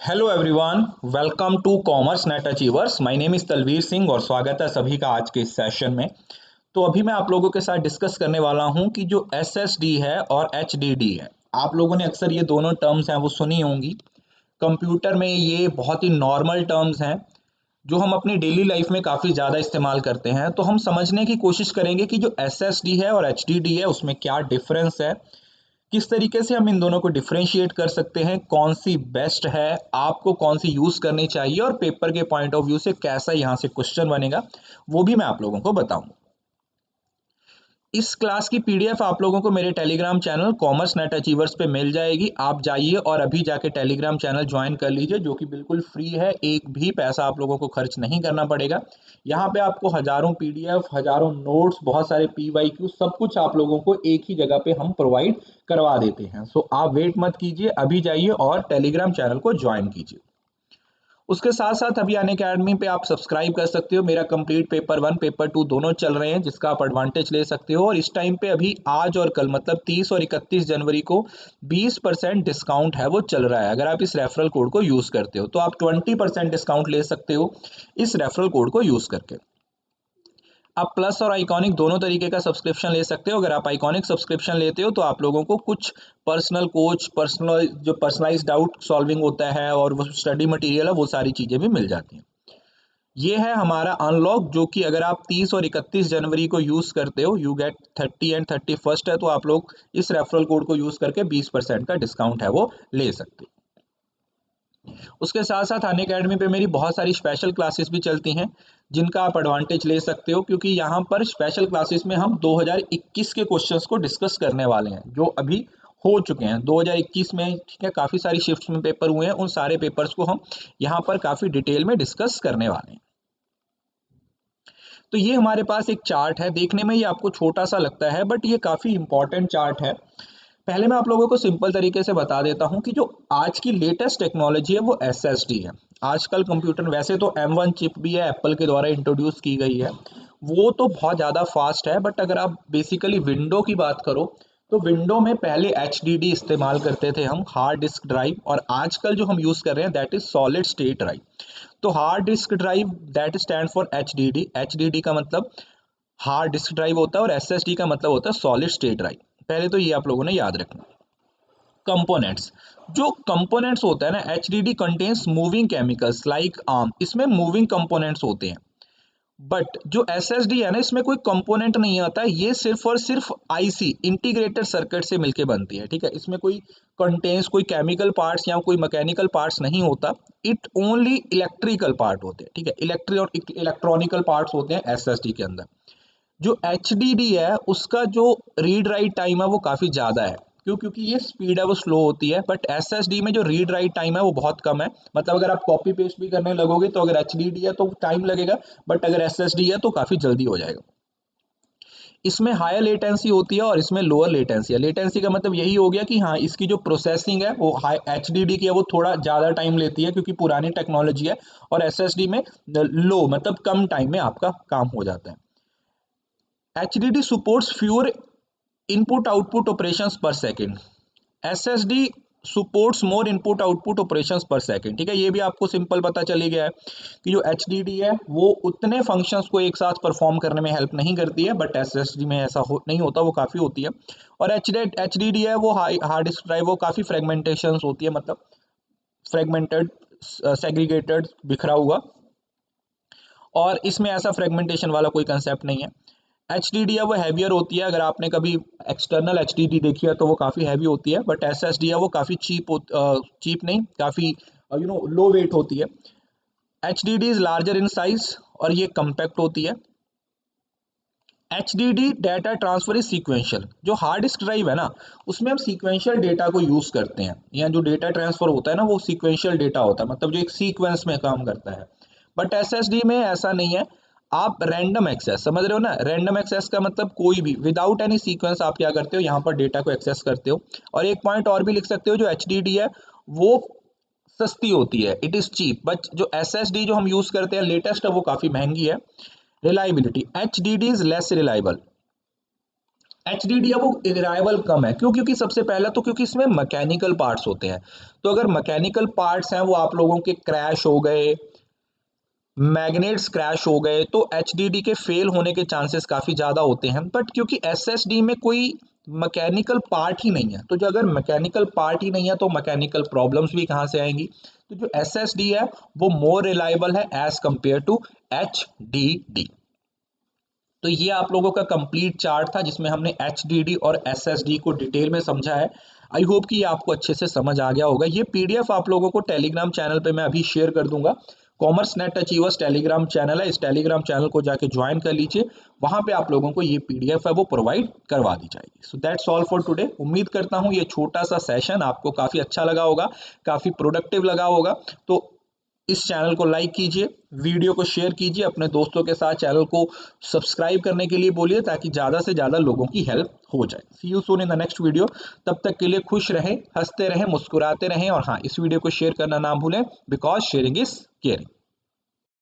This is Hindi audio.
Hello everyone, welcome to commerce net achievers. My name is Talveer Singh और स्वागत है सभी का आज के इस सेशन में। तो अभी मैं आप लोगों के साथ डिस्कस करने वाला हूं कि जो एसएसडी है और एचडीडी है, आप लोगों ने अक्सर ये दोनों टर्म्स हैं वो सुनी होंगी। कंप्यूटर में ये बहुत ही नॉर्मल टर्म्स हैं जो हम अपनी डेली लाइफ में काफ़ी ज़्यादा इस्तेमाल करते हैं। तो हम समझने की कोशिश करेंगे कि जो एसएसडी है और एचडीडी है उसमें क्या डिफरेंस है, किस तरीके से हम इन दोनों को डिफरेंशिएट कर सकते हैं, कौन सी बेस्ट है, आपको कौन सी यूज करनी चाहिए और पेपर के पॉइंट ऑफ व्यू से कैसा यहाँ से क्वेश्चन बनेगा वो भी मैं आप लोगों को बताऊंगा। इस क्लास की पीडीएफ आप लोगों को मेरे Telegram channel commerce net achievers पे मिल जाएगी। आप जाइए और अभी जाके टेलीग्राम चैनल ज्वाइन कर लीजिए जो कि बिल्कुल फ्री है, एक भी पैसा आप लोगों को खर्च नहीं करना पड़ेगा। यहाँ पे आपको हजारों पीडीएफ, हजारों नोट्स, बहुत सारे पीवाईक्यू, सब कुछ आप लोगों को एक ही जगह पे हम प्रोवाइड करवा देते हैं। सो आप वेट मत कीजिए, अभी जाइए और टेलीग्राम चैनल को ज्वाइन कीजिए। उसके साथ साथ अभी अन अकेडमी पे आप सब्सक्राइब कर सकते हो। मेरा complete paper one paper two दोनों चल रहे हैं जिसका आप एडवांटेज ले सकते हो। और इस टाइम पे अभी आज और कल मतलब 30 और 31 जनवरी को 20% डिस्काउंट है वो चल रहा है। अगर आप इस रेफरल कोड को यूज करते हो तो आप 20% डिस्काउंट ले सकते हो इस रेफरल कोड को यूज करके। आप प्लस और आइकॉनिक दोनों तरीके का सब्सक्रिप्शन ले सकते हो। अगर आप आइकॉनिक सब्सक्रिप्शन लेते हो तो आप लोगों को कुछ पर्सनल कोच, पर्सनल जो पर्सनलाइज डाउट सॉल्विंग होता है और वो स्टडी मटेरियल है, वो सारी चीज़ें भी मिल जाती हैं। ये है हमारा अनलॉक, जो कि अगर आप 30 और 31 जनवरी को यूज़ करते हो, यू गेट 30 एंड 31 है, तो आप लोग इस रेफरल कोड को यूज़ करके 20% का डिस्काउंट है वो ले सकते हो। उसके साथ साथ अन अकेडमी पे मेरी बहुत सारी स्पेशल क्लासेस भी चलती हैं जिनका आप एडवांटेज ले सकते हो, क्योंकि यहाँ पर स्पेशल क्लासेस में हम 2021 के क्वेश्चंस को डिस्कस करने वाले हैं जो अभी हो चुके हैं 2021 में। ठीक है, काफ़ी सारी शिफ्ट्स में पेपर हुए हैं, उन सारे पेपर्स को हम यहाँ पर काफ़ी डिटेल में डिस्कस करने वाले हैं। तो ये हमारे पास एक चार्ट है, देखने में ये आपको छोटा सा लगता है बट ये काफ़ी इंपॉर्टेंट चार्ट है। पहले मैं आप लोगों को सिंपल तरीके से बता देता हूं कि जो आज की लेटेस्ट टेक्नोलॉजी है वो एसएसडी है। आजकल कंप्यूटर वैसे तो M1 चिप भी है, एप्पल के द्वारा इंट्रोड्यूस की गई है, वो तो बहुत ज़्यादा फास्ट है। बट अगर आप बेसिकली विंडो की बात करो तो विंडो में पहले एचडीडी इस्तेमाल करते थे हम, हार्ड डिस्क ड्राइव, और आजकल जो हम यूज़ कर रहे हैं that is solid state drive. तो hard disk drive that stand for HDD, HDD का मतलब हार्ड डिस्क ड्राइव होता है और एसएसडी का मतलब होता है सॉलिड स्टेट ड्राइव। पहले तो ये आप लोगों ने याद रखना। कंपोनेंट्स, जो कंपोनेंट्स होता है ना, HDD contains moving chemicals like arm, इसमें मूविंग कंपोनेंट्स होते हैं। बट जो एसएसडी है ना, इसमें कोई कंपोनेंट नहीं आता है, ये सिर्फ और सिर्फ आईसी इंटीग्रेटेड सर्किट से मिलके बनती है। ठीक है, इसमें कोई कंटेन्स कोई केमिकल पार्ट्स या कोई मैकेनिकल पार्ट्स नहीं होता, इट ओनली इलेक्ट्रिकल पार्ट होते हैं। ठीक है, इलेक्ट्रॉनिकल पार्ट्स होते हैं एसएसडी के अंदर। जो एच डी डी है उसका जो रीड राइट टाइम है वो काफ़ी ज़्यादा है। क्यों? क्योंकि ये स्पीड है वो स्लो होती है, बट एस एस डी में जो रीड राइट टाइम है वो बहुत कम है। मतलब अगर आप कॉपी पेस्ट भी करने लगोगे तो अगर एच डी डी है तो टाइम लगेगा, बट अगर एस एस डी है तो काफ़ी जल्दी हो जाएगा। इसमें हायर लेटेंसी होती है और इसमें लोअर लेटेंसी है। लेटेंसी का मतलब यही हो गया कि हाँ, इसकी जो प्रोसेसिंग है वो हाई एच डी डी की है, वो थोड़ा ज़्यादा टाइम लेती है क्योंकि पुरानी टेक्नोलॉजी है। और एस एस डी में लो मतलब कम टाइम में आपका काम हो जाता है। HDD supports fewer input output operations per second. SSD supports more input output operations per second। ठीक है, ये भी आपको सिंपल पता चली गया है कि जो HDD है वो उतने फंक्शंस को एक साथ परफॉर्म करने में हेल्प नहीं करती है, बट SSD में ऐसा नहीं होता, वो काफ़ी होती है। और HDD है वो हार्ड डिस्क ड्राइव, वो काफ़ी फ्रेगमेंटेशन होती है, मतलब फ्रेगमेंटेड, सेग्रीगेटेड, बिखरा हुआ। और इसमें ऐसा फ्रेगमेंटेशन वाला कोई कंसेप्ट नहीं है। एच डी डी है वो हैवियर होती है, अगर आपने कभी एक्सटर्नल एच डी डी देखी है तो वो काफ़ी हैवी होती है। बट एस एस डी है वो काफ़ी चीप नहीं, काफ़ी लो वेट होती है। H D D is larger in size और ये कम्पैक्ट होती है। H D D data transfer is sequential. जो हार्ड डिस्क ड्राइव है ना, उसमें हम सीक्वेंशियल डेटा को यूज़ करते हैं, या जो डेटा ट्रांसफर होता है ना वो सीक्वेंशियल डेटा होता है, मतलब जो एक सीक्वेंस में काम करता है। बट एस एस डी में ऐसा नहीं है। आप रैंडम एक्सेस समझ रहे हो ना, रैंडम एक्सेस का मतलब कोई भी विदाउट एनी सीक्वेंस आप क्या करते हो, यहाँ पर डेटा को एक्सेस करते हो। और एक पॉइंट और भी लिख सकते हो, जो एच डी डी है वो सस्ती होती है, इट इज़ चीप। बट जो एस एस डी जो हम यूज़ करते हैं लेटेस्ट है वो काफ़ी महंगी है। Reliability, H D D is less reliable. HDD है वो रिलायबल कम है, क्यों? क्योंकि सबसे पहला तो क्योंकि इसमें मैकेनिकल पार्ट्स होते हैं, तो अगर मैकेनिकल पार्ट्स हैं वो आप लोगों के क्रैश हो गए, मैग्नेट्स क्रैश हो गए, तो एचडीडी के फेल होने के चांसेस काफ़ी ज़्यादा होते हैं। बट क्योंकि एसएसडी में कोई मैकेनिकल पार्ट ही नहीं है, तो जो अगर मैकेनिकल पार्ट ही नहीं है तो मैकेनिकल प्रॉब्लम्स भी कहाँ से आएंगी? तो जो एसएसडी है वो मोर रिलायबल है एज कंपेयर टू एचडीडी। तो ये आप लोगों का कंप्लीट चार्ट था जिसमें हमने एचडीडी और एसएसडी को डिटेल में समझा है। आई होप कि ये आपको अच्छे से समझ आ गया होगा। ये पीडीएफ आप लोगों को टेलीग्राम चैनल पे मैं अभी शेयर कर दूंगा। Commerce net achievers Telegram channel है, इस टेलीग्राम चैनल को जाके ज्वाइन कर लीजिए, वहां पे आप लोगों को ये पीडीएफ है वो प्रोवाइड करवा दी जाएगी। So that's all for today. उम्मीद करता हूँ ये छोटा सा सेशन आपको काफी अच्छा लगा होगा, काफी प्रोडक्टिव लगा होगा। तो इस चैनल को लाइक कीजिए, वीडियो को शेयर कीजिए, अपने दोस्तों के साथ चैनल को सब्सक्राइब करने के लिए बोलिए ताकि ज़्यादा से ज़्यादा लोगों की हेल्प हो जाए। See you soon in the next video. तब तक के लिए खुश रहें, हंसते रहें, मुस्कुराते रहें, और हाँ, इस वीडियो को शेयर करना ना भूलें, बिकॉज शेयरिंग इज केयरिंग।